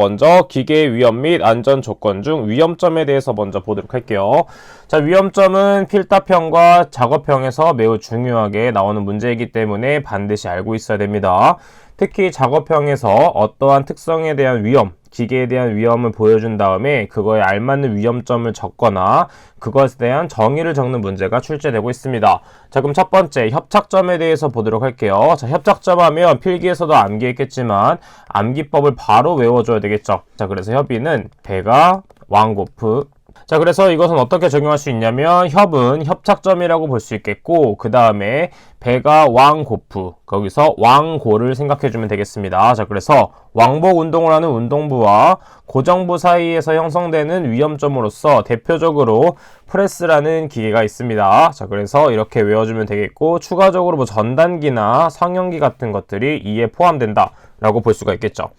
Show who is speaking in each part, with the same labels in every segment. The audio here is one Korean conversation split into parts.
Speaker 1: 먼저 기계 위험 및 안전 조건 중 위험점에 대해서 먼저 보도록 할게요. 자, 위험점은 필답형과 작업형에서 매우 중요하게 나오는 문제이기 때문에 반드시 알고 있어야 됩니다. 특히 작업형에서 어떠한 특성에 대한 위험, 기계에 대한 위험을 보여준 다음에 그거에 알맞는 위험점을 적거나 그것에 대한 정의를 적는 문제가 출제되고 있습니다. 자, 그럼 첫 번째 협착점에 대해서 보도록 할게요. 자, 협착점 하면 필기에서도 암기했겠지만 암기법을 바로 외워줘야 되겠죠. 자, 그래서 협의는 배가 왕고프. 자, 그래서 이것은 어떻게 적용할 수 있냐면 협은 협착점이라고 볼 수 있겠고 그 다음에 배가 왕고프, 거기서 왕고를 생각해주면 되겠습니다. 자, 그래서 왕복 운동을 하는 운동부와 고정부 사이에서 형성되는 위험점으로서 대표적으로 프레스라는 기계가 있습니다. 자, 그래서 이렇게 외워주면 되겠고 추가적으로 뭐 전단기나 상형기 같은 것들이 이에 포함된다 라고 볼 수가 있겠죠.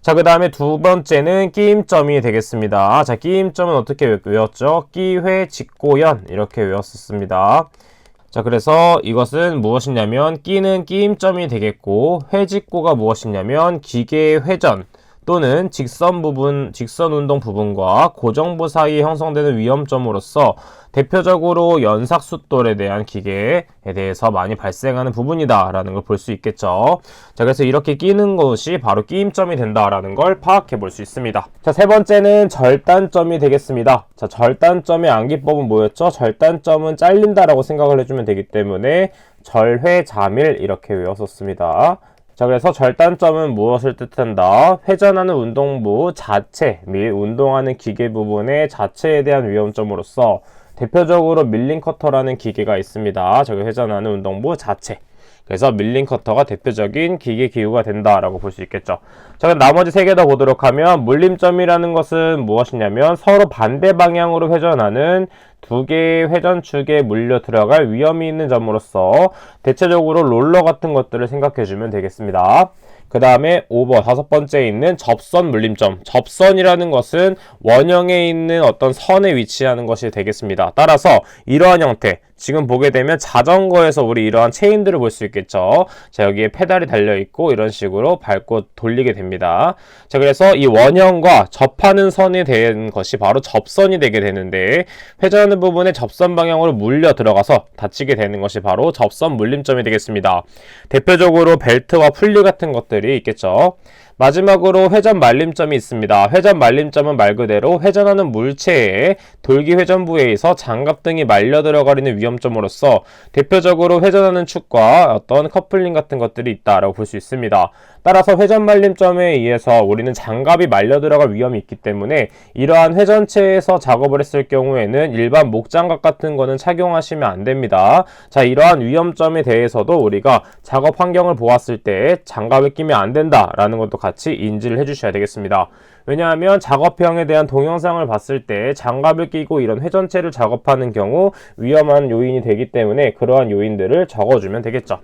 Speaker 1: 자, 그 다음에 두 번째는 끼임점이 되겠습니다. 자, 끼임점은 어떻게 외웠죠? 끼회, 직고연 이렇게 외웠었습니다. 자, 그래서 이것은 무엇이냐면 끼는 끼임점이 되겠고 회직고가 무엇이냐면 기계의 회전 또는 직선 운동 부분과 고정부 사이에 형성되는 위험점으로서 대표적으로 연삭숫돌에 대한 기계에 대해서 많이 발생하는 부분이다 라는 걸 볼 수 있겠죠. 자, 그래서 이렇게 끼는 것이 바로 끼임점이 된다라는 걸 파악해 볼 수 있습니다. 자, 세 번째는 절단점이 되겠습니다. 자, 절단점의 암기법은 뭐였죠? 절단점은 잘린다라고 생각을 해주면 되기 때문에 절회자밀 이렇게 외웠었습니다. 자, 그래서 절단점은 무엇을 뜻한다? 회전하는 운동부 자체 및 운동하는 기계 부분의 자체에 대한 위험점으로서 대표적으로 밀링 커터라는 기계가 있습니다. 저기 회전하는 운동부 자체. 그래서 밀링 커터가 대표적인 기계 기구가 된다라고 볼 수 있겠죠. 자, 그럼 나머지 세 개 더 보도록 하면 물림점이라는 것은 무엇이냐면 서로 반대 방향으로 회전하는 두 개의 회전축에 물려 들어갈 위험이 있는 점으로서 대체적으로 롤러 같은 것들을 생각해주면 되겠습니다. 그 다음에 5번 다섯 번째에 있는 접선 물림점. 접선이라는 것은 원형에 있는 어떤 선에 위치하는 것이 되겠습니다. 따라서 이러한 형태, 지금 보게 되면 자전거에서 우리 이러한 체인들을 볼 수 있겠죠. 자, 여기에 페달이 달려있고 이런 식으로 밟고 돌리게 됩니다. 자, 그래서 이 원형과 접하는 선에 대한 것이 바로 접선이 되게 되는데 회전하는 부분에 접선 방향으로 물려 들어가서 닫히게 되는 것이 바로 접선 물림점이 되겠습니다. 대표적으로 벨트와 풀리 같은 것들이 있겠죠. 마지막으로 회전 말림점이 있습니다. 회전 말림점은 말 그대로 회전하는 물체의 돌기 회전부에 의해서 장갑 등이 말려 들어가는 위험점으로서 대표적으로 회전하는 축과 어떤 커플링 같은 것들이 있다라고 볼 수 있습니다. 따라서 회전 말림점에 의해서 우리는 장갑이 말려 들어갈 위험이 있기 때문에 이러한 회전체에서 작업을 했을 경우에는 일반 목장갑 같은 거는 착용하시면 안 됩니다. 자, 이러한 위험점에 대해서도 우리가 작업 환경을 보았을 때 장갑을 끼면 안 된다라는 것도 같이 인지를 해주셔야 되겠습니다. 왜냐하면 작업형에 대한 동영상을 봤을 때 장갑을 끼고 이런 회전체를 작업하는 경우 위험한 요인이 되기 때문에 그러한 요인들을 적어주면 되겠죠.